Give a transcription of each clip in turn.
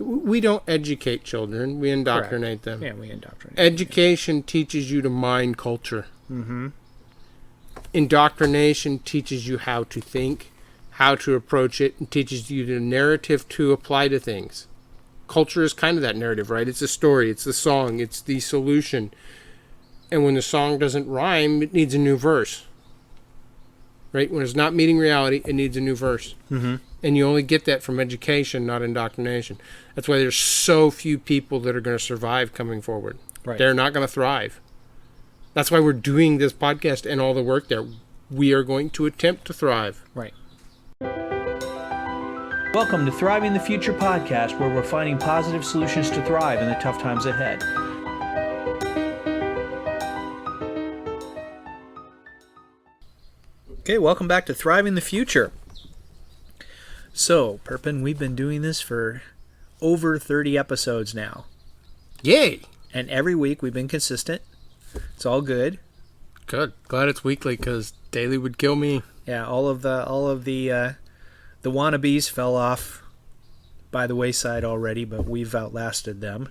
We don't educate children. We indoctrinate them. Yeah, we indoctrinate. Education teaches you to mine culture. Mm-hmm. Indoctrination teaches you how to think, how to approach it, and teaches you the narrative to apply to things. Culture is kind of that narrative, right? It's a story, it's the song, it's the solution. And when the song doesn't rhyme, it needs a new verse. Right? When it's not meeting reality, it needs a new verse. Mm-hmm. And you only get that from education, not indoctrination. That's why there's so few people that are going to survive coming forward. Right. They're not going to thrive. That's why we're doing this podcast and all the work there. We are going to attempt to thrive. Right. Welcome to Thriving the Future podcast, where we're finding positive solutions to thrive in the tough times ahead. Okay, welcome back to Thriving the Future. So, Perpin, we've been doing this for over 30 episodes now. Yay! And every week we've been consistent. It's all good. Good. Glad it's weekly, because daily would kill me. Yeah, all of the wannabes fell off by the wayside already, but we've outlasted them.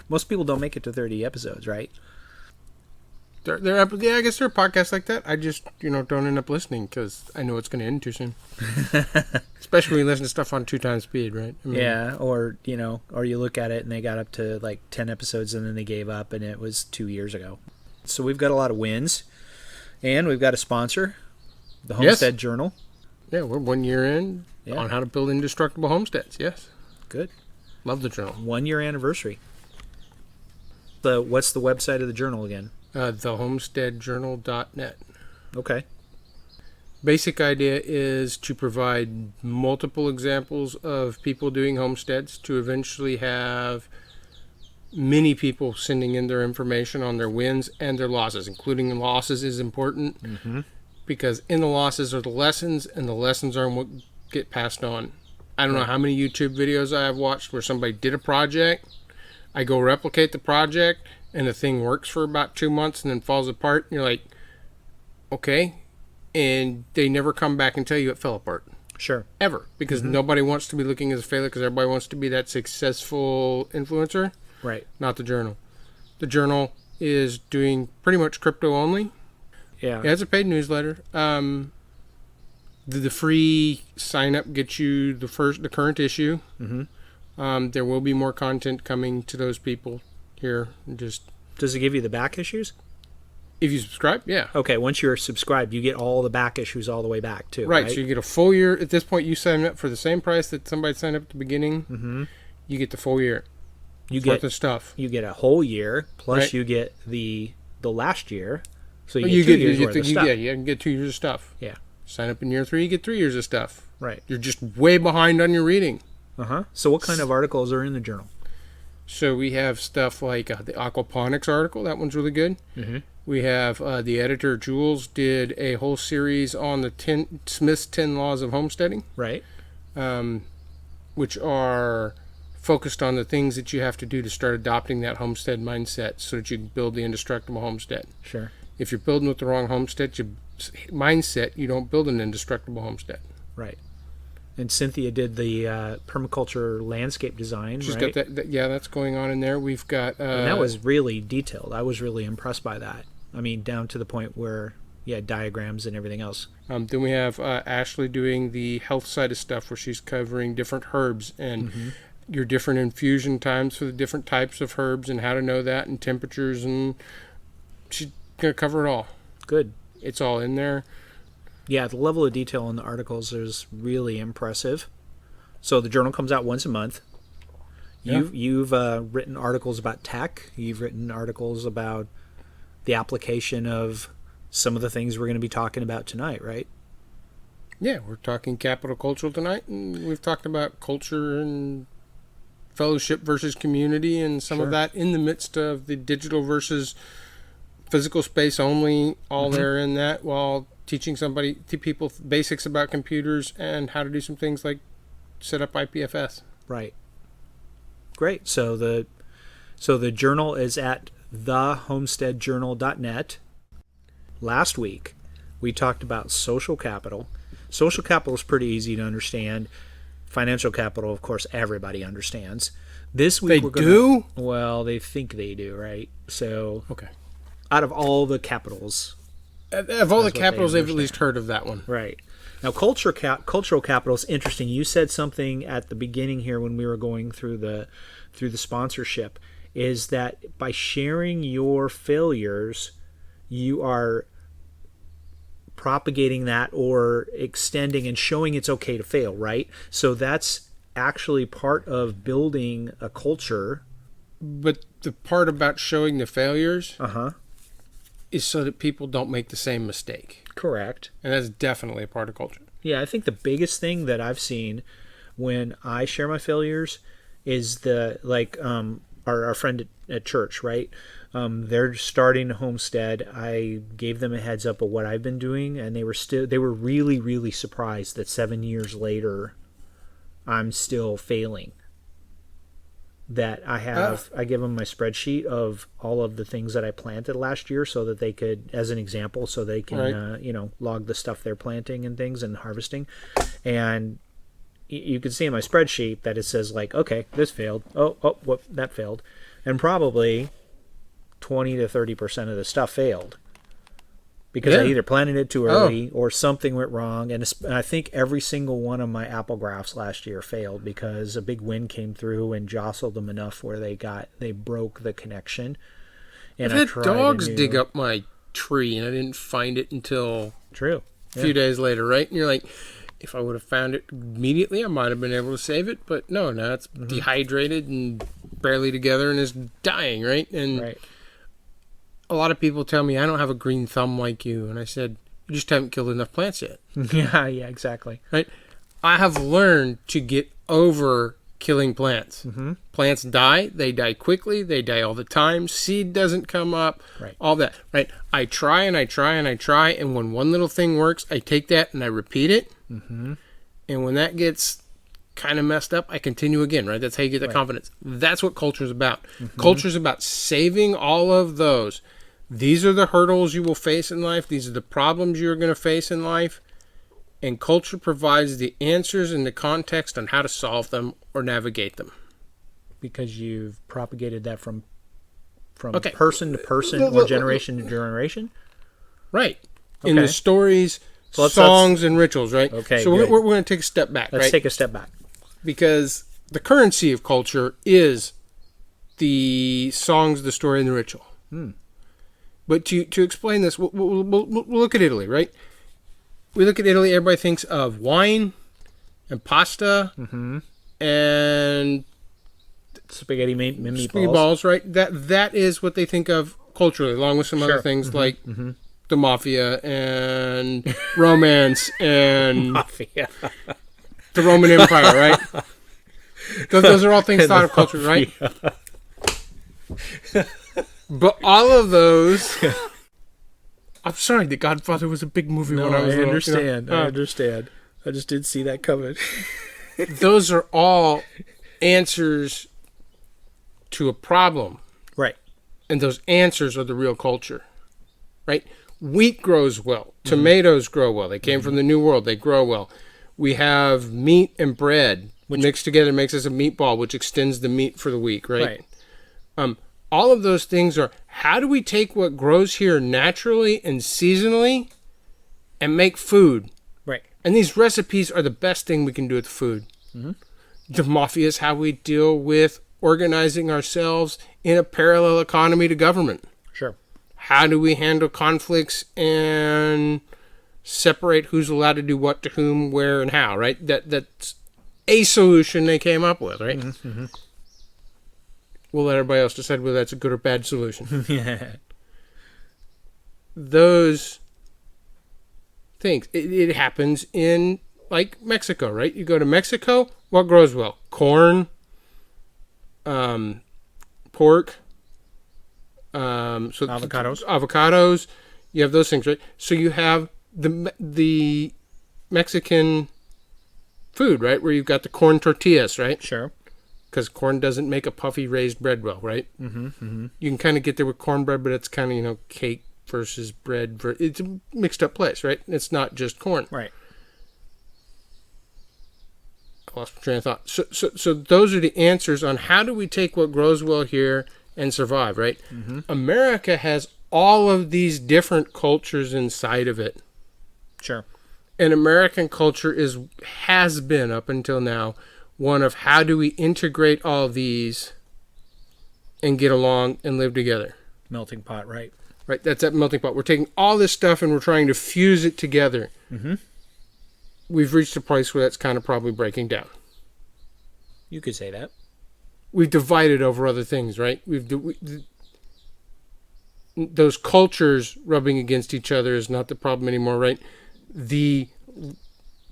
Most people don't make it to 30 episodes, right? Yeah, I guess there are podcasts like that. I just, don't end up listening because I know it's going to end too soon. Especially when you listen to stuff on 2 times speed, right? I mean, yeah, or you look at it and they got up to like 10 episodes and then they gave up and it was 2 years ago. So we've got a lot of wins, and we've got a sponsor, the Homestead Journal. Yeah, we're 1 year in on how to build indestructible homesteads. Yes. Good. Love the journal. 1 year anniversary. What's the website of the journal again? Thehomesteadjournal.net. Okay. Basic idea is to provide multiple examples of people doing homesteads, to eventually have many people sending in their information on their wins and their losses. Including the losses is important, because in the losses are the lessons, and the lessons are what get passed on. I don't know how many YouTube videos I have watched where somebody did a project, I go replicate the project, and the thing works for about 2 months and then falls apart, and you're like, okay, and they never come back and tell you it fell apart. Sure. Ever. Because nobody wants to be looking as a failure, because everybody wants to be that successful influencer. Right. Not the journal. The journal is doing pretty much crypto only. Yeah. It's a paid newsletter. The free sign up gets you the current issue. There will be more content coming to those people here. Does it give you the back issues? If you subscribe, yeah. Okay, once you're subscribed, you get all the back issues all the way back too. Right. So you get a full year. At this point, you sign up for the same price that somebody signed up at the beginning. You get the full year. You get the stuff. You get a whole year, plus you get the last year. So you get 2 years worth of stuff. Yeah, you can get 2 years of stuff. Yeah. Sign up in year 3, you get 3 years of stuff. Right. You're just way behind on your reading. So what kind of articles are in the journal? So we have stuff like the aquaponics article. That one's really good. We have the editor, Jules, did a whole series on the Smith's 10 Laws of Homesteading. Right. Which are focused on the things that you have to do to start adopting that homestead mindset so that you can build the indestructible homestead. Sure. If you're building with the wrong mindset, you don't build an indestructible homestead. Right. And Cynthia did the permaculture landscape design. She's got that. Yeah, that's going on in there. We've got. And that was really detailed. I was really impressed by that. I mean, down to the point where, diagrams and everything else. Then we have Ashley doing the health side of stuff, where she's covering different herbs and your different infusion times for the different types of herbs and how to know that, and temperatures, and she's going to cover it all. Good. It's all in there. Yeah, the level of detail in the articles is really impressive. So the journal comes out once a month. You've written articles about tech. You've written articles about the application of some of the things we're going to be talking about tonight, right? Yeah, we're talking capital cultural tonight, and we've talked about culture and fellowship versus community, and some of that in the midst of the digital versus physical space only, all there in that, while teaching people basics about computers and how to do some things like set up IPFS. Right. Great. So the journal is at thehomesteadjournal.net. Last week, we talked about social capital. Social capital is pretty easy to understand. Financial capital, of course, everybody understands. This week They we're gonna, do? Well, they think they do, right? So, Okay. out of all the capitals, Of all the what they capitals, they've at understand. least heard of that one. right? Now, cultural capital is interesting. You said something at the beginning here when we were going through the sponsorship. Is that by sharing your failures, you are propagating that or extending and showing it's okay to fail, right? So that's actually part of building a culture. But the part about showing the failures Uh-huh. is so that people don't make the same mistake. Correct. And that's definitely a part of culture. Yeah, I think the biggest thing that I've seen when I share my failures is our friend at church, right? They're starting a homestead. I gave them a heads up of what I've been doing, and they were really, really surprised that 7 years later, I'm still failing. That I give them my spreadsheet of all of the things that I planted last year, so that they could, as an example, so they can Right. log the stuff they're planting and things and harvesting, and you can see in my spreadsheet that it says like, okay, this failed. Oh, what that failed, and probably 20 to 30% of the stuff failed because I Yeah. either planted it too early or something went wrong. And I think every single one of my apple grafts last year failed because a big wind came through and jostled them enough where they broke the connection. And I've I had tried dogs a new- dig up my tree, and I didn't find it until True. a few days later, right? And you're like, if I would have found it immediately, I might have been able to save it. But no, now it's dehydrated and barely together and is dying, right? And Right. a lot of people tell me I don't have a green thumb like you. And I said, you just haven't killed enough plants yet, Yeah, exactly. right? I have learned to get over killing plants. Plants die. They die quickly. They die all the time. Seed doesn't come up. Right. All that, right? I try and I try and I try. And when one little thing works, I take that and I repeat it. And when that gets kind of messed up, I continue again, right? That's how you get the confidence. That's what culture is about. Culture is about saving all of those. These are the hurdles you will face in life. These are the problems you're going to face in life. And culture provides the answers and the context on how to solve them or navigate them. Because you've propagated that from Okay. person to person or generation to generation. Right. In the Okay. stories, So let's- songs, and rituals, right? Okay, So good. we're going to take a step back, Let's right? take a step back. Because the currency of culture is the songs, the story, and the ritual. But to explain this, we'll look at Italy, right? We look at Italy, everybody thinks of wine and pasta and Spaghetti meatballs. spaghetti balls, right? That is what they think of culturally, along with some other Sure. things like the mafia and romance and Mafia. the Roman Empire, right? Those are all things thought of culture, right? But all of those. I'm sorry, The Godfather was a big movie No, when I was I little, understand. you know? I understand. I just didn't see that coming. Those are all answers to a problem, Right. and those answers are the real culture, right? Wheat grows well. Tomatoes grow well. They came from the New World. They grow well. We have meat and bread mixed together makes us a meatball, which extends the meat for the week, right? All of those things are, how do we take what grows here naturally and seasonally and make food? Right. And these recipes are the best thing we can do with food. The mafia is how we deal with organizing ourselves in a parallel economy to government. Sure. How do we handle conflicts and separate who's allowed to do what to whom, where, and how, right? That's a solution they came up with, right? We'll let everybody else decide whether that's a good or bad solution. Yeah. Those things, it happens in, like, Mexico, right? You go to Mexico, what grows well? Corn, pork, avocados. You have those things, right? So you have the Mexican food, right? Where you've got the corn tortillas, right? Sure. Because corn doesn't make a puffy raised bread well, right? You can kind of get there with cornbread, but it's kind of, cake versus bread. It's a mixed up place, right? It's not just corn. Right. lost my train of thought. So those are the answers on how do we take what grows well here and survive, right? America has all of these different cultures inside of it. Sure. And American culture has been, up until now, one of how do we integrate all these and get along and live together. Melting pot, right? Right, that's that melting pot. We're taking all this stuff and we're trying to fuse it together. We've reached a place where that's kind of probably breaking down. You could say that. We've divided over other things, right? Those cultures rubbing against each other is not the problem anymore, right? The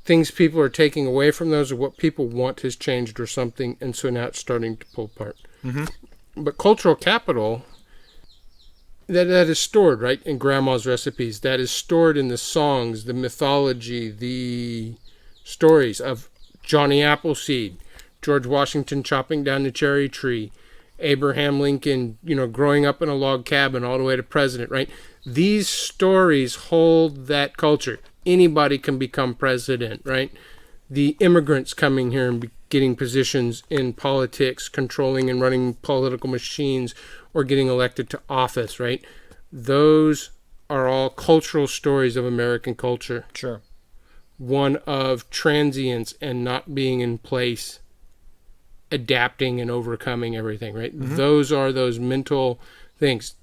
things people are taking away from those or what people want has changed or something, and so now it's starting to pull apart. But cultural capital, that is stored, right, in grandma's recipes. That is stored in the songs, the mythology, the stories of Johnny Appleseed, George Washington chopping down the cherry tree, Abraham Lincoln, growing up in a log cabin all the way to president, right? These stories hold that culture. Anybody can become president, right? The immigrants coming here and getting positions in politics, controlling and running political machines, or getting elected to office, right? Those are all cultural stories of American culture. Sure. One of transience and not being in place, adapting and overcoming everything, right? Those are those mental things.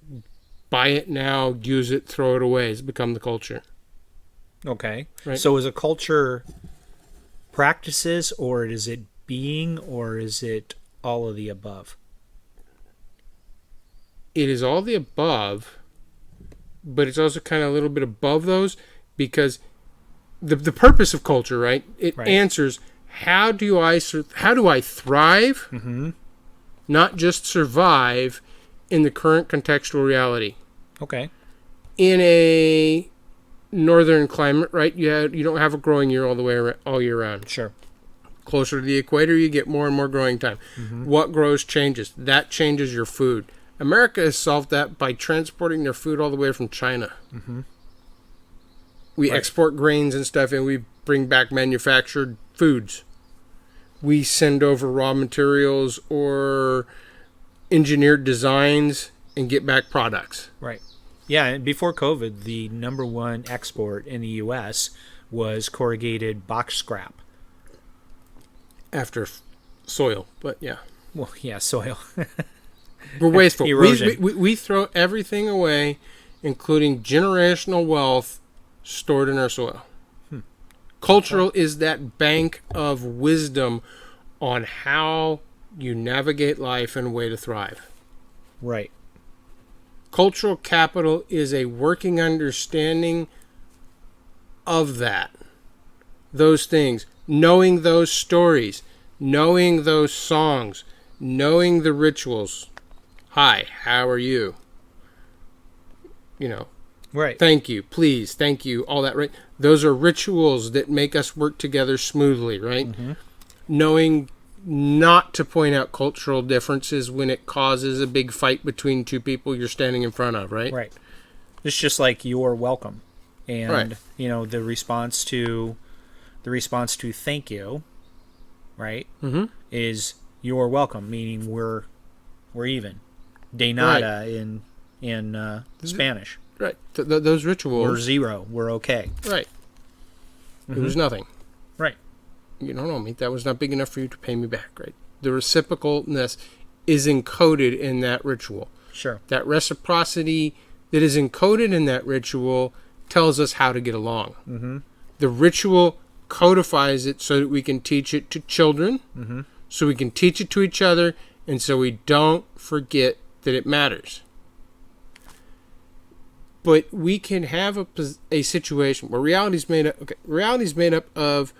Buy it now, use it, throw it away. It's become the culture. Okay. Right. So is a culture practices, or is it being, or is it all of the above? It is all the above, but it's also kind of a little bit above those, because the purpose of culture, right? It answers how do I thrive, not just survive in the current contextual reality. Okay. In a northern climate, right? You don't have a growing year all year round. Sure. Closer to the equator, you get more and more growing time. What grows changes. That changes your food. America has solved that by transporting their food all the way from China. We export grains and stuff, and we bring back manufactured foods. We send over raw materials or engineered designs and get back products. Right. Yeah, and before COVID, the number one export in the U.S. was corrugated box scrap. After soil, but yeah. Well, yeah, soil. We're wasteful. Erosion. We throw everything away, including generational wealth stored in our soil. Cultural is that bank of wisdom on how you navigate life and a way to thrive. Right. Cultural capital is a working understanding of that. Those things. Knowing those stories. Knowing those songs. Knowing the rituals. Hi, how are you? Right. Thank you, please, thank you, all that, right? Those are rituals that make us work together smoothly, right? Knowing not to point out cultural differences when it causes a big fight between two people you're standing in front of, right? Right. It's just like you're welcome. And, Right. the response to thank you, right, is you're welcome, meaning we're even. De nada in Spanish. Right. Those rituals. We're zero. We're okay. Right. It was nothing. Right. You don't owe me. That was not big enough for you to pay me back, right? The reciprocalness is encoded in that ritual. Sure. That reciprocity that is encoded in that ritual tells us how to get along. The ritual codifies it so that we can teach it to children, so we can teach it to each other, and so we don't forget that it matters. But we can have a situation where reality is made up. Okay, reality is made up of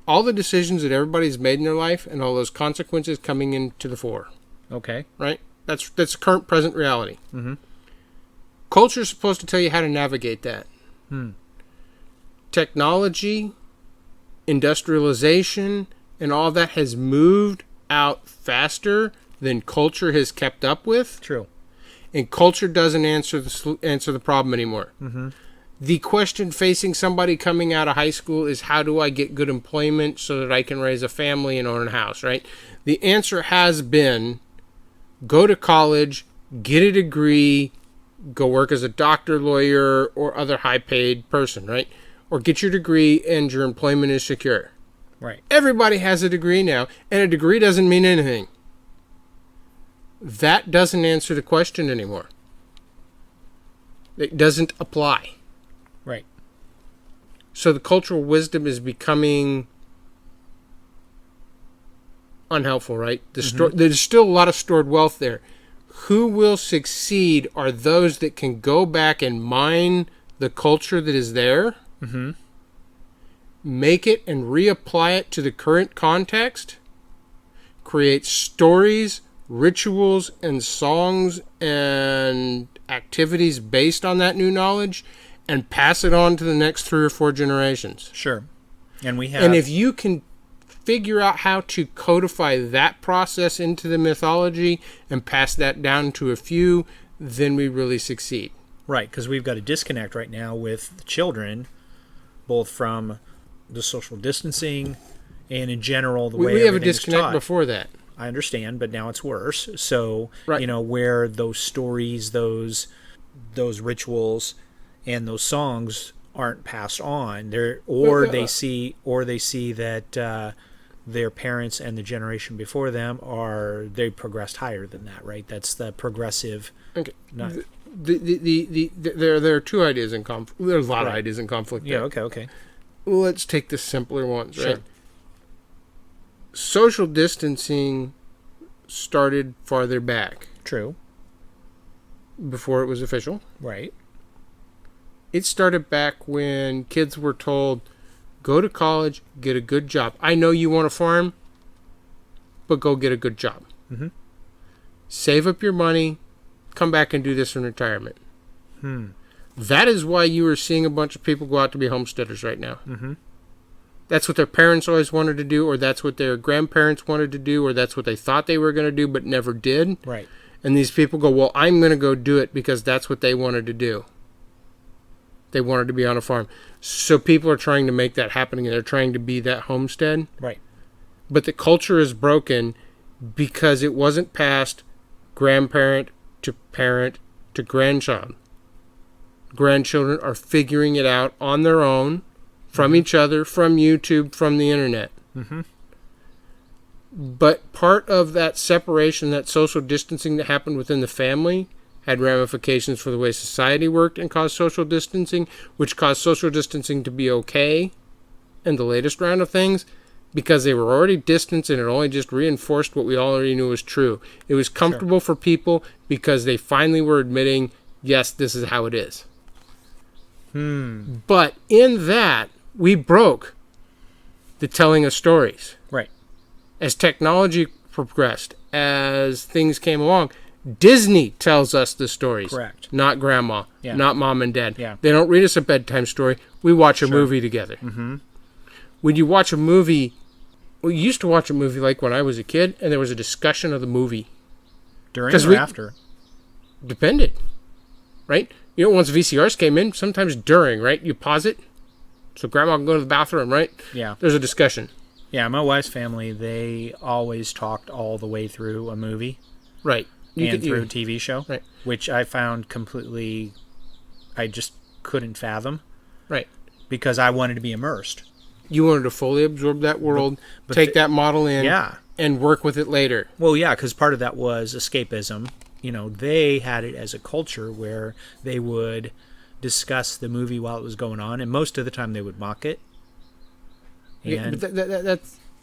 all the decisions that everybody's made in their life and all those consequences coming into the fore. Okay. Right? That's current present reality. Culture is supposed to tell you how to navigate that. Technology, industrialization, and all that has moved out faster than culture has kept up with. True. And culture doesn't answer the problem anymore. The question facing somebody coming out of high school is, how do I get good employment so that I can raise a family and own a house, right? The answer has been, go to college, get a degree, go work as a doctor, lawyer, or other high-paid person, right? Or get your degree and your employment is secure. Right. Everybody has a degree now, and a degree doesn't mean anything. That doesn't answer the question anymore. It doesn't apply. Right. So the cultural wisdom is becoming unhelpful, right? There's still a lot of stored wealth there. Who will succeed are those that can go back and mine the culture that is there, make it and reapply it to the current context, create stories, rituals, and songs and activities based on that new knowledge, and pass it on to the next 3 or 4 generations. Sure. And we have... And if you can figure out how to codify that process into the mythology and pass that down to a few, then we really succeed. Right, because we've got a disconnect right now with the children, both from the social distancing and in general the way we have a everything's disconnect taught. before that. I understand, but now it's worse. So, Right. Where those stories, those rituals, and those songs aren't passed on, they see that their parents and the generation before them they progressed higher than that, right? That's the progressive. Okay. Not, There are 2 ideas in conflict. There's a lot of Right. ideas in conflict. yeah. there. Okay. Let's take the simpler ones, Sure. right? Social distancing started farther back True. before it was official. Right. It started back when kids were told, go to college, get a good job. I know you want to farm, but go get a good job. Mm-hmm. Save up your money, come back and do this in retirement. That is why you are seeing a bunch of people go out to be homesteaders right now. Mm-hmm. That's what their parents always wanted to do, or that's what their grandparents wanted to do, or that's what they thought they were going to do but never did. Right. And these people go, well, I'm going to go do it because that's what they wanted to do. They wanted to be on a farm. So people are trying to make that happen, and they're trying to be that homestead. Right. But the culture is broken because it wasn't passed grandparent to parent to grandchild. Grandchildren are figuring it out on their own, from each other, from YouTube, from the internet. Mm-hmm. But part of that separation, that social distancing that happened within the family, had ramifications for the way society worked and caused social distancing, which caused social distancing to be okay in the latest round of things, because they were already distanced and it only just reinforced what we already knew was true. It was comfortable for people because they finally were admitting, yes, this is how it is. But in that, we broke the telling of stories. Right. As technology progressed, as things came along, Disney tells us the stories. Correct. Not grandma, Yeah. not mom and dad. Yeah. They don't read us a bedtime story. We watch a movie together. Mm-hmm. When you watch a movie, we used to watch a movie like when I was a kid, and there was a discussion of the movie. During 'Cause or after? Depended, right? You know, once VCRs came in, sometimes during, right? You pause it, so grandma can go to the bathroom, right? Yeah. There's a discussion. Yeah, my wife's family, they always talked all the way through a movie Right. through a TV show, Right. which I found completely, I just couldn't fathom Right. because I wanted to be immersed. You wanted to fully absorb that world, but take that model in, Yeah. and work with it later. Well, yeah, because part of that was escapism. You know, they had it as a culture where they would discuss the movie while it was going on, and most of the time they would mock it. Yeah, And but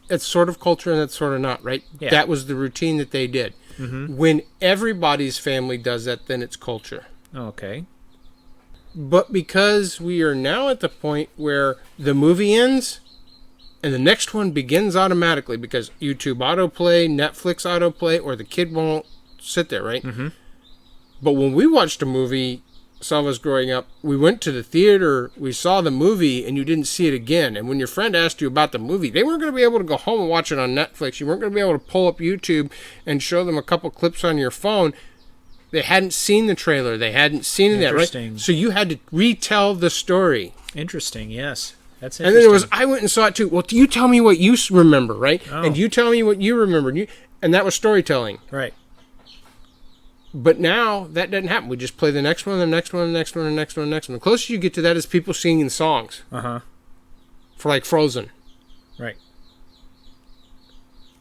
that's sort of culture and that's sort of not, right? Yeah. That was the routine that they did. Mhm. When everybody's family does that, then it's culture. okay, But because we are now at the point where the movie ends and the next one begins automatically because YouTube autoplay, Netflix autoplay, or the kid won't sit there, right? Mm-hmm. But when we watched a movie, some of us growing up, we went to the theater, we saw the movie, and you didn't see it again. And when your friend asked you about the movie, they weren't going to be able to go home and watch it on Netflix. You weren't going to be able to pull up YouTube and show them a couple clips on your phone. They hadn't seen the trailer. They hadn't seen that, Interesting. right? So you had to retell the story. Interesting. Yes, that's And interesting. then it was, I went and saw it too. Well, you tell me what you remember, right? Oh. And you tell me what you remember. And that was storytelling. right. But now that doesn't happen. We just play the next one, the next one, the next one, the next one, the next one. The closer you get to that is people singing songs Uh-huh. for like Frozen. Right.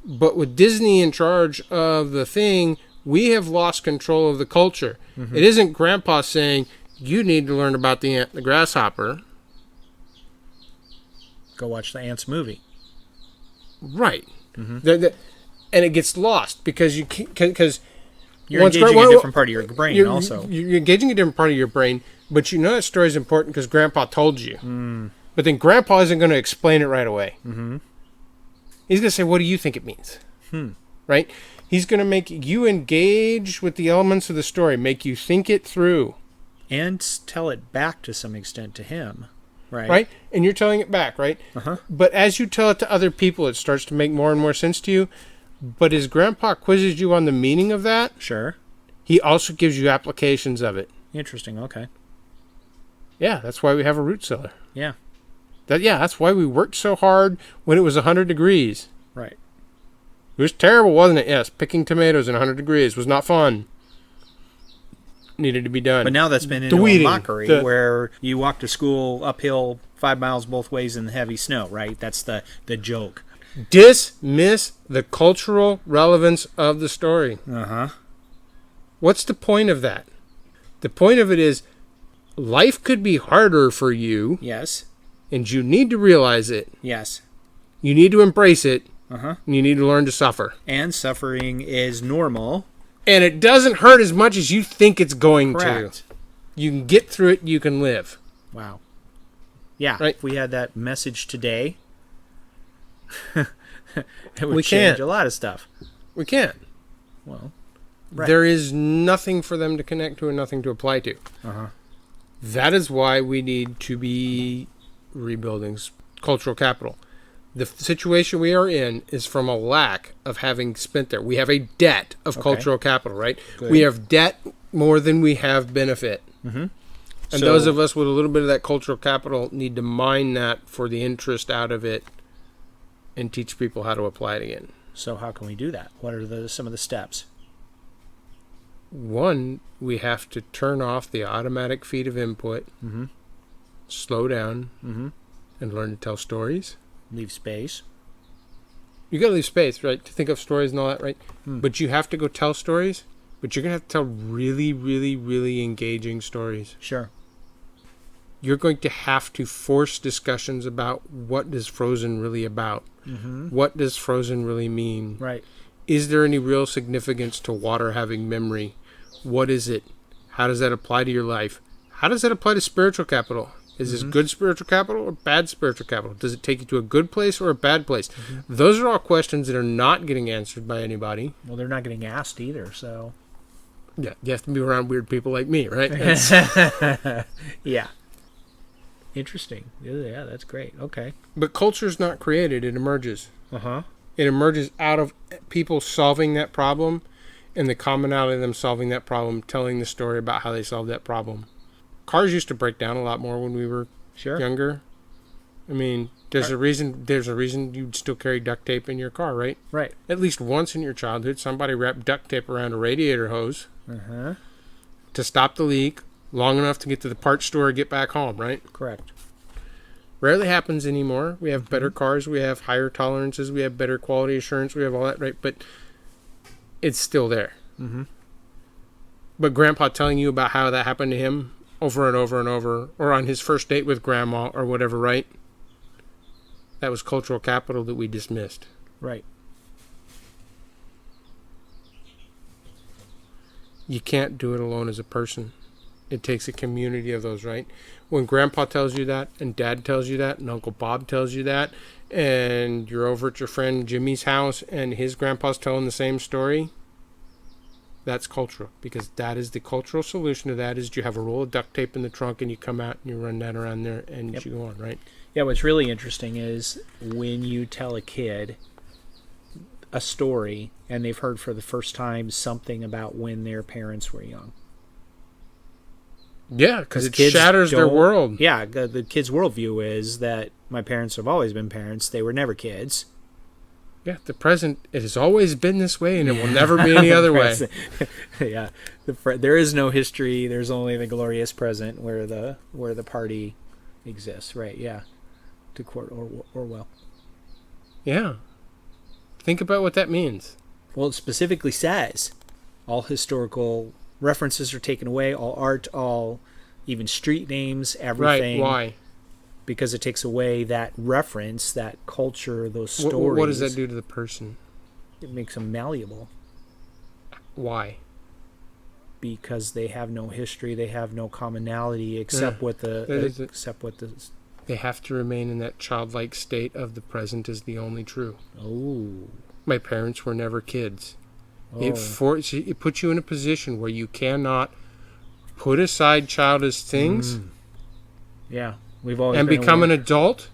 But with Disney in charge of the thing, we have lost control of the culture. Mm-hmm. It isn't Grandpa saying, you need to learn about the ant and the grasshopper. Go watch the Ants movie. Right. Mm-hmm. And it gets lost because You're engaging a different part of your brain also. You're engaging a different part of your brain, but you know that story is important because Grandpa told you. Mm. But then Grandpa isn't going to explain it right away. Mm-hmm. He's going to say, what do you think it means? Right? He's going to make you engage with the elements of the story, make you think it through. And tell it back to some extent to him. Right. Right? And you're telling it back, right? Uh-huh. But as you tell it to other people, it starts to make more and more sense to you. But as Grandpa quizzes you on the meaning of that, Sure. he also gives you applications of it. Interesting. Okay. Yeah, that's why we have a root cellar. Yeah. That's why we worked so hard when it was 100 degrees. Right. It was terrible, wasn't it? Yes, picking tomatoes in 100 degrees was not fun. Needed to be done. But now that's been into a weeding, mockery where you walk to school uphill 5 miles both ways in the heavy snow, right? That's the joke. Dismiss the cultural relevance of the story. Uh-huh. What's the point of that? The point of it is life could be harder for you, Yes. and you need to realize it. Yes. You need to embrace it, Uh-huh. and you need to learn to suffer. And suffering is normal. And it doesn't hurt as much as you think it's going Correct. to. You can get through it, you can live. Wow. Yeah. Right. If we had that message today, it would We change can't. a lot of stuff. We can't. Well, right. There is nothing for them to connect to and nothing to apply to. Uh-huh. That is why we need to be rebuilding cultural capital. The situation we are in is from a lack of having spent there. We have a debt of Okay. cultural capital, right? Good. We have debt more than we have benefit. Mm-hmm. And those of us with a little bit of that cultural capital need to mine that for the interest out of it and teach people how to apply it again. So how can we do that? What are some of the steps? One, we have to turn off the automatic feed of input, Mm-hmm. slow down, Mm-hmm. and learn to tell stories. Leave space. You got to leave space, right, to think of stories and all that, right? Hmm. But you have to go tell stories, but you're going to have to tell really, really, really engaging stories. Sure. You're going to have to force discussions about what is Frozen really about? Mm-hmm. What does Frozen really mean? Right. Is there any real significance to water having memory? What is it? How does that apply to your life? How does that apply to spiritual capital? Is this good spiritual capital or bad spiritual capital? Does it take you to a good place or a bad place? Those are all questions that are not getting answered by anybody. Well, they're not getting asked either, so. Yeah, you have to be around weird people like me, right? That's- Yeah. Interesting. Yeah, that's great. Okay. but culture's not created, it emerges. Uh-huh. It emerges out of people solving that problem and the commonality of them solving that problem, telling the story about how they solved that problem. Cars used to break down a lot more when we were Sure. younger. I mean, there's a reason you'd still carry duct tape in your car, right? Right. At least once in your childhood, somebody wrapped duct tape around a radiator hose Uh-huh. to stop the leak long enough to get to the parts store and get back home, right? Correct. Rarely happens anymore. We have better cars, we have higher tolerances, we have better quality assurance, we have all that, right? But it's still there. Mm-hmm. But Grandpa telling you about how that happened to him over and over and over, or on his first date with Grandma or whatever, right? That was cultural capital that we dismissed. Right. You can't do it alone as a person. It takes a community of those, right? When Grandpa tells you that, and Dad tells you that, and Uncle Bob tells you that, and you're over at your friend Jimmy's house, and his grandpa's telling the same story, that's cultural. Because that is the cultural solution to that is you have a roll of duct tape in the trunk, and you come out, and you run that around there, and Yep. you go on, right? Yeah, what's really interesting is when you tell a kid a story and they've heard for the first time something about when their parents were young. Yeah, because it Kids shatters their don't- world. Yeah, the kid's worldview is that my parents have always been parents. They were never kids. Yeah, the present, it has always been this way, and it will never be any other way. Yeah, there is no history. There's only the glorious present where the party exists. Right? Yeah, to quote Orwell. Yeah. Think about what that means. Well, it specifically says all historical references are taken away, all art, all even street names, everything. Right, why? Because it takes away that reference, that culture, those stories. What does that do to the person? It makes them malleable Why? because they have no history, they have no commonality except what the that is it. except what the They have to remain in that childlike state of the present is the only true. oh. My parents were never kids. Oh. It puts you in a position where you cannot put aside childish things Yeah, we've always and been become an aware. adult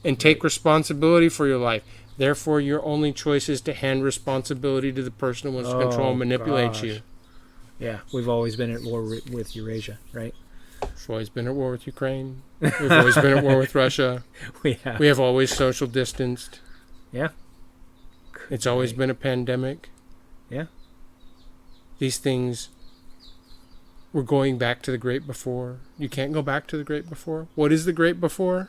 and take responsibility for your life. Therefore, your only choice is to hand responsibility to the person who wants to control and manipulate gosh. you. Yeah, we've always been at war with Eurasia, right? We've always been at war with Ukraine. We've always been at war with Russia. We have always social distanced. Yeah. It's always been a pandemic. Yeah. These things, we're going back to the great before. You can't go back to the great before. What is the great before?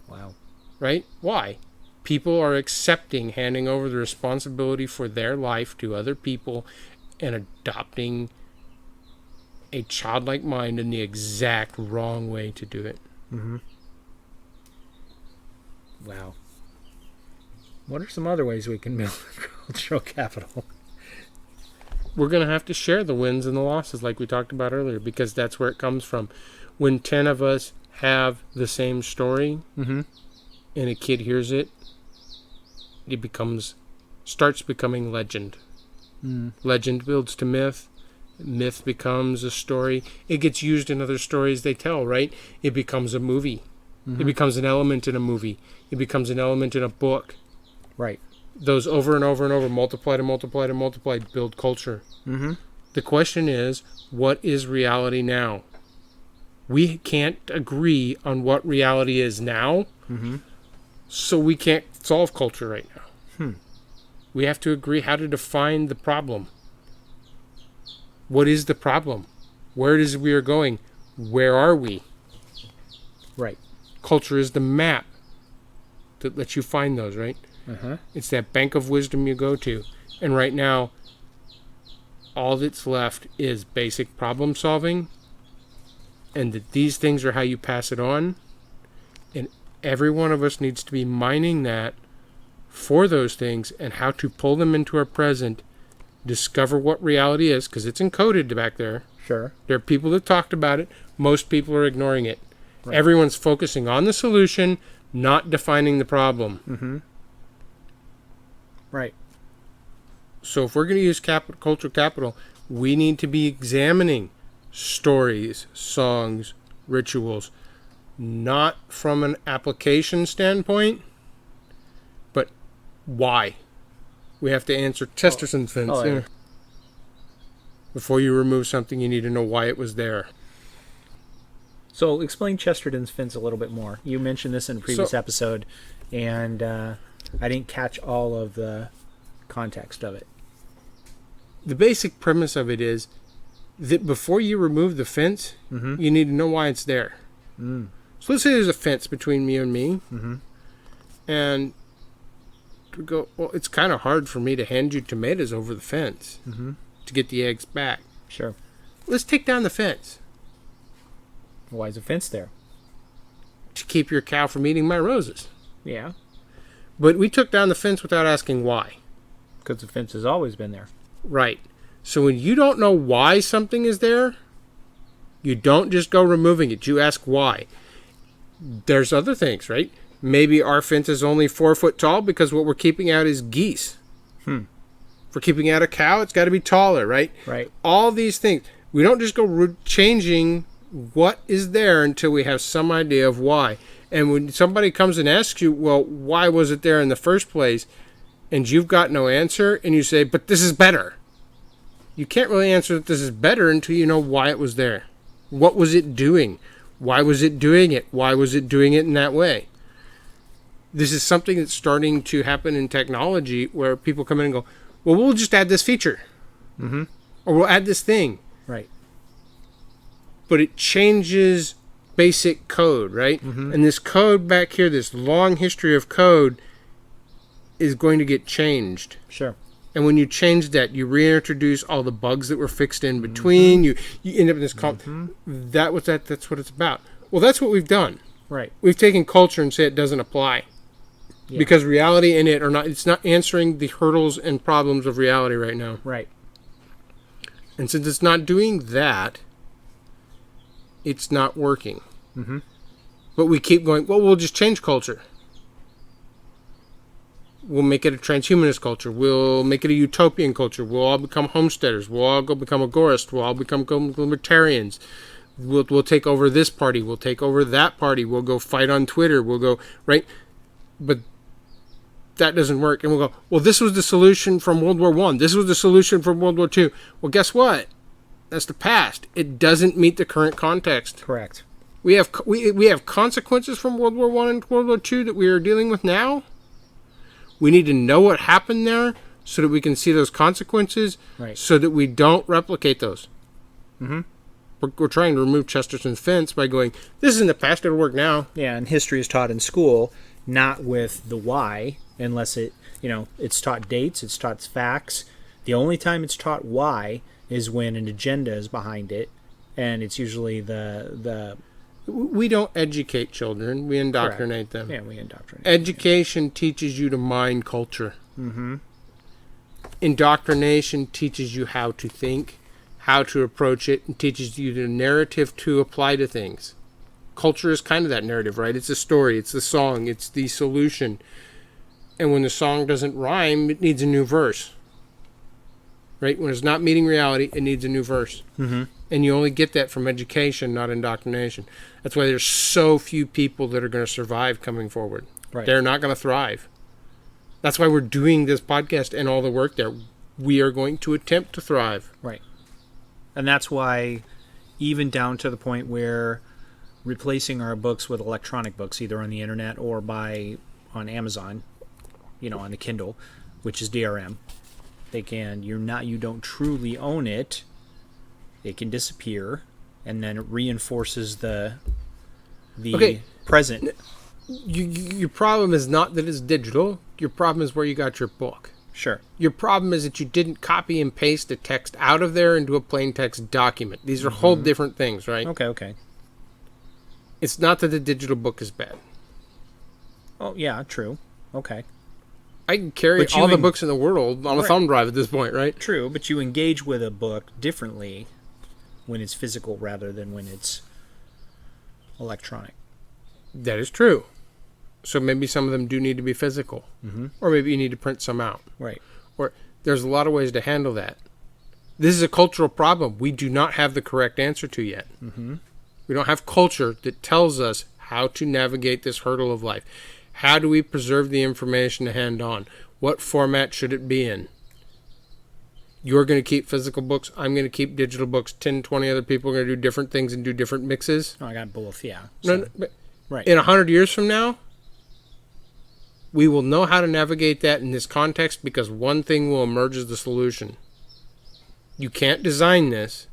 Wow. Right? Why? People are accepting handing over the responsibility for their life to other people and adopting a childlike mind in the exact wrong way to do it. Mm-hmm. Wow. What are some other ways we can build cultural capital? We're going to have to share the wins and the losses like we talked about earlier because that's where it comes from. When 10 of us have the same story Mm-hmm. and a kid hears it, it starts becoming legend. Legend builds to myth. Myth becomes a story. It gets used in other stories they tell, right? It becomes a movie. It becomes an element in a movie. It becomes an element in a book. Right. Those over and over and over, multiplied and multiplied and multiplied, build culture. Mm-hmm. The question is, what is reality now? We can't agree on what reality is now, so we can't solve culture right now. We have to agree how to define the problem. What is the problem? Where it is we are going? Where are we? Right. Culture is the map that lets you find those, right? Uh-huh. It's that bank of wisdom you go to. And right now, all that's left is basic problem solving, and that these things are how you pass it on. And every one of us needs to be mining that for those things and how to pull them into our present, discover what reality is, because it's encoded back there. Sure. There are people that talked about it. Most people are ignoring it. Right. Everyone's focusing on the solution, not defining the problem. Mm-hmm. Right. So if we're going to use cultural capital, we need to be examining stories, songs, rituals, not from an application standpoint, but why. We have to answer Chesterton's fence. oh, yeah. Before you remove something, you need to know why it was there. So explain Chesterton's fence a little bit more. You mentioned this in a previous episode, and I didn't catch all of the context of it. The basic premise of it is that before you remove the fence, you need to know why it's there. So let's say there's a fence between you and me, and we go, well, it's kind of hard for me to hand you tomatoes over the fence to get the eggs back. Sure. Let's take down the fence Why is a fence there? to keep your cow from eating my roses. Yeah. But we took down the fence without asking why. Because the fence has always been there. Right. So when you don't know why something is there, you don't just go removing it. You ask why. There's other things, right? Maybe our fence is only 4 foot tall because what we're keeping out is geese. If we're keeping out a cow, it's got to be taller, right? Right. All these things. We don't just go changing what is there until we have some idea of why. And when somebody comes and asks you, well, why was it there in the first place? and you've got no answer, and you say, but this is better. You can't really answer that this is better until you know why it was there. What was it doing? Why was it doing it? Why was it doing it in that way? This is something that's starting to happen in technology where people come in and go, well, we'll just add this feature. Mm-hmm. Or we'll add this thing. Right. But it changes basic code, right? Mm-hmm. And this code back here, this long history of code, is going to get changed. Sure. And when you change that, you reintroduce all the bugs that were fixed in between. You end up in this that's what it's about. Well, that's what we've done. Right. We've taken culture and said it doesn't apply. Yeah. Because reality and it's not answering the hurdles and problems of reality right now. Right. And since it's not doing that, it's not working. Mm-hmm. But we keep going, well, we'll just change culture. We'll make it a transhumanist culture. We'll make it a utopian culture. We'll all become homesteaders. We'll all go become agorists. We'll all become libertarians. We'll take over this party. We'll take over that party. We'll go fight on Twitter. We'll go, right? But that doesn't work. And we'll go, well, this was the solution from World War I. This was the solution from World War II. Well, guess what? That's the past. It doesn't meet the current context. Correct. We have consequences from World War I and World War II that we are dealing with now. We need to know what happened there so that we can see those consequences, right, so that we don't replicate those. Mm-hmm. We're trying to remove Chesterton's fence by going, this is in the past, it'll work now. Yeah, and history is taught in school, not with the why, unless it's taught dates, it's taught facts. The only time it's taught why is when an agenda is behind it, and it's usually the We don't educate children, we indoctrinate them. Yeah, we indoctrinate. Education teaches you to mind culture. Mm-hmm. Indoctrination teaches you how to think, how to approach it, and teaches you the narrative to apply to things. Culture is kind of that narrative, right? It's a story, it's the song, it's the solution. And when the song doesn't rhyme, it needs a new verse. Right? When it's not meeting reality, it needs a new verse. Mm-hmm. And you only get that from education, not indoctrination. That's why there's so few people that are going to survive coming forward. Right. They're not going to thrive. That's why we're doing this podcast and all the work there. We are going to attempt to thrive. Right. And that's why, even down to the point where replacing our books with electronic books, either on the internet or on Amazon, on the Kindle, which is DRM, you don't truly own it. It can disappear, and then it reinforces the present. Your problem is not that it's digital. Your problem is where you got your book. Sure. Your problem is that you didn't copy and paste the text out of there into a plain text document. These are whole different things, right? Okay. It's not that the digital book is bad. Oh, yeah, true. Okay. I can carry all the books in the world on a thumb drive at this point, right? True, but you engage with a book differently when it's physical rather than when it's electronic. That is true. So maybe some of them do need to be physical. Mm-hmm. Or maybe you need to print some out. Right. Or there's a lot of ways to handle that. This is a cultural problem we do not have the correct answer to yet. Mm-hmm. We don't have culture that tells us how to navigate this hurdle of life. How do we preserve the information to hand on? What format should it be in? You're going to keep physical books. I'm going to keep digital books. 10, 20 other people are going to do different things and do different mixes. Oh, I got both, yeah. No, but right. In 100 years from now, we will know how to navigate that in this context because one thing will emerge as the solution. You can't design this.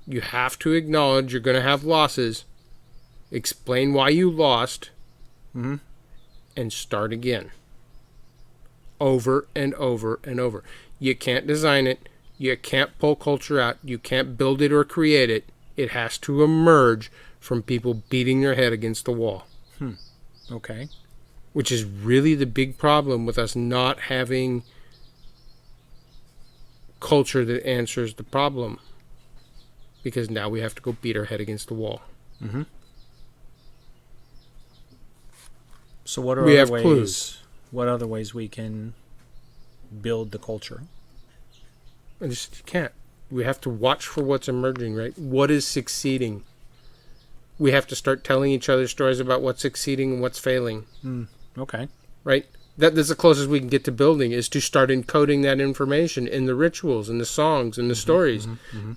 You have to acknowledge you're going to have losses. Explain why you lost. Mm-hmm. And start again. Over and over and over. You can't design it. You can't pull culture out. You can't build it or create it. It has to emerge from people beating their head against the wall. Okay. Which is really the big problem with us not having culture that answers the problem. Because now we have to go beat our head against the wall. Mm-hmm. So what are clues. What other ways we can build the culture? You can't. We have to watch for what's emerging, right? What is succeeding? We have to start telling each other stories about what's succeeding and what's failing. Okay. Right? That's the closest we can get to building, is to start encoding that information in the rituals and the songs and the stories.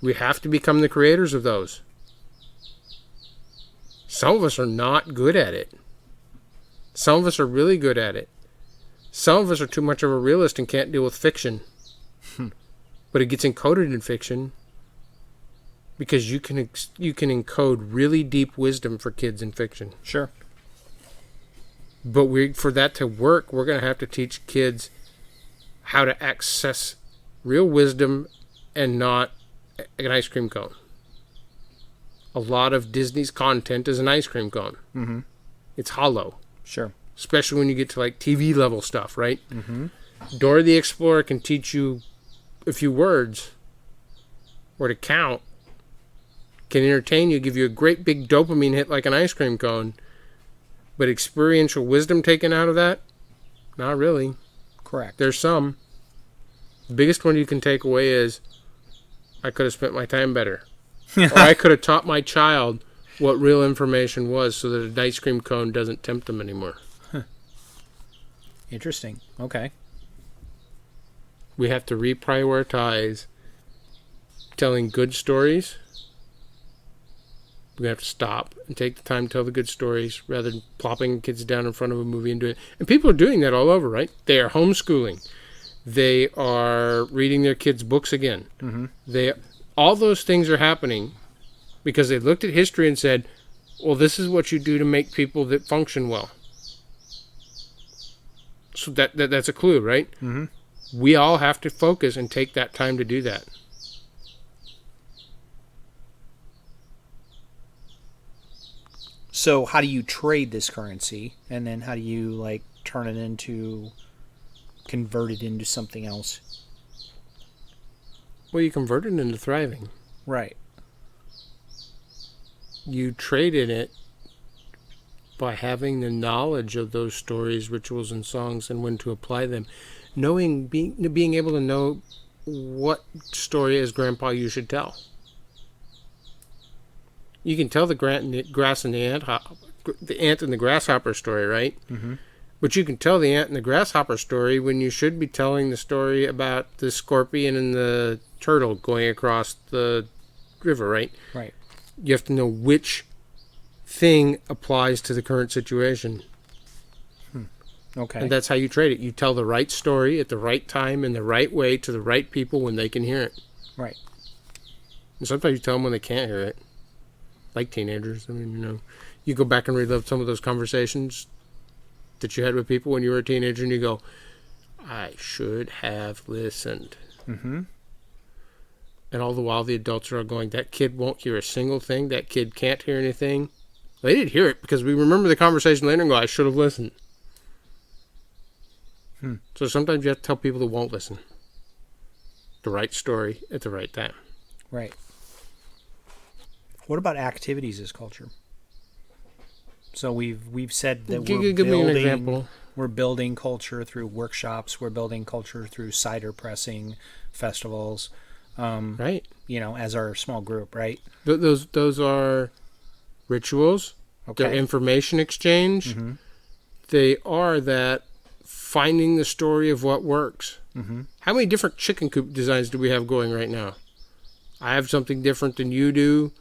We have to become the creators of those. Some of us are not good at it. Some of us are really good at it. Some of us are too much of a realist and can't deal with fiction. But it gets encoded in fiction because you can encode really deep wisdom for kids in fiction. Sure. But for that to work, we're going to have to teach kids how to access real wisdom and not an ice cream cone. A lot of Disney's content is an ice cream cone. Mm-hmm. It's hollow. Sure. Especially when you get to like TV level stuff, right? Mm-hmm. Dora the Explorer can teach you a few words or to count, can entertain you, give you a great big dopamine hit like an ice cream cone, but experiential wisdom taken out of that? Not really. Correct. There's some. The biggest one you can take away is, I could have spent my time better. Or I could have taught my child what real information was so that an ice cream cone doesn't tempt them anymore. Interesting. Okay. We have to reprioritize telling good stories. We have to stop and take the time to tell the good stories rather than plopping kids down in front of a movie and doing it. And people are doing that all over, right? They are homeschooling. They are reading their kids' books again. Mm-hmm. All those things are happening because they looked at history and said, well, this is what you do to make people that function well. So that's a clue, right? Mm-hmm. We all have to focus and take that time to do that. So how do you trade this currency, and then how do you convert it into something else? Well, you convert it into thriving. Right. You trade in it by having the knowledge of those stories, rituals, and songs, and when to apply them. Being able to know what story as grandpa you should tell. You can tell the ant and the grasshopper story, right? Mm-hmm. But you can tell the ant and the grasshopper story when you should be telling the story about the scorpion and the turtle going across the river, right? Right. You have to know which thing applies to the current situation. Okay. And that's how you trade it. You tell the right story at the right time in the right way to the right people when they can hear it. Right. And sometimes you tell them when they can't hear it. Like teenagers. I mean, you go back and relive some of those conversations that you had with people when you were a teenager and you go, I should have listened. Mm-hmm. And all the while the adults are going, that kid won't hear a single thing. That kid can't hear anything. They didn't hear it because we remember the conversation later and go, I should have listened. So sometimes you have to tell people that won't listen the right story at the right time. Right. What about activities as culture? So we've said that Give me an example. We're building culture through workshops. We're building culture through cider pressing festivals. Right. As our small group, right? Those are rituals. Okay. They're information exchange. Mm-hmm. They are that finding the story of what works. Mm-hmm. How many different chicken coop designs do we have going right now? I have something different than you do.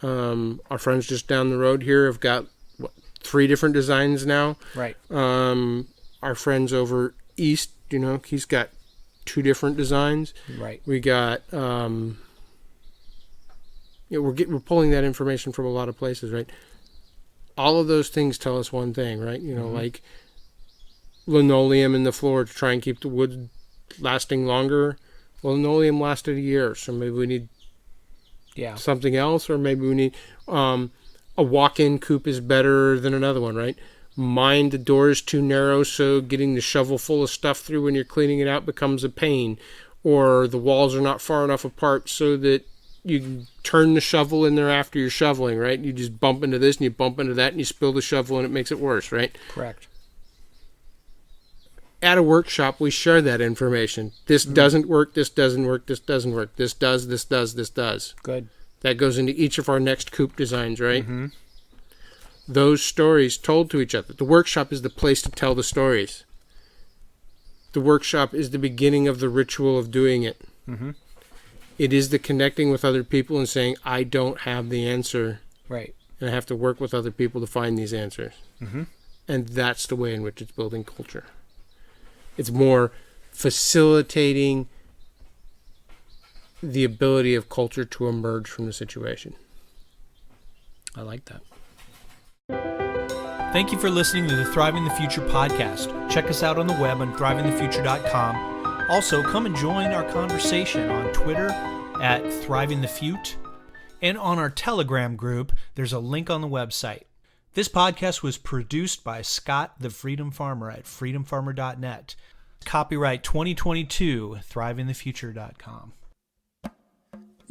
Our friends just down the road here have got 3 different designs now. Right. Our friends over east, he's got 2 different designs. Right. We got we're pulling that information from a lot of places, right? All of those things tell us one thing, right? Like linoleum in the floor to try and keep the wood lasting longer. Well, linoleum lasted a year, so maybe we need something else, or maybe we need a walk-in coop is better than another one, right? Mine, the door is too narrow, so getting the shovel full of stuff through when you're cleaning it out becomes a pain. Or the walls are not far enough apart so that you can turn the shovel in there after you're shoveling, right? You just bump into this and you bump into that and you spill the shovel and it makes it worse, right? Correct. At a workshop, we share that information. This doesn't work, this doesn't work, this doesn't work. This does, this does, this does. Good. That goes into each of our next coop designs, right? Mm-hmm. Those stories told to each other. The workshop is the place to tell the stories. The workshop is the beginning of the ritual of doing it. Mm-hmm. It is the connecting with other people and saying, I don't have the answer. Right. And I have to work with other people to find these answers. Mm-hmm. And that's the way in which it's building culture. It's more facilitating the ability of culture to emerge from the situation. I like that. Thank you for listening to the Thriving the Future podcast. Check us out on the web on thrivingthefuture.com. Also, come and join our conversation on Twitter at thrivingthefute, and on our Telegram group. There's a link on the website. This podcast was produced by Scott the Freedom Farmer at freedomfarmer.net. Copyright 2022, thrivingthefuture.com.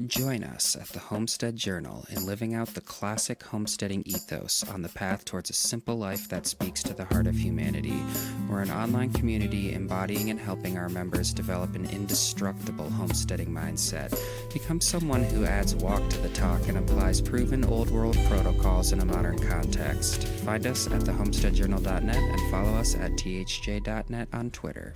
Join us at the Homestead Journal in living out the classic homesteading ethos on the path towards a simple life that speaks to the heart of humanity. We're an online community embodying and helping our members develop an indestructible homesteading mindset. Become someone who adds walk to the talk and applies proven old world protocols in a modern context. Find us at thehomesteadjournal.net and follow us at thj.net on Twitter.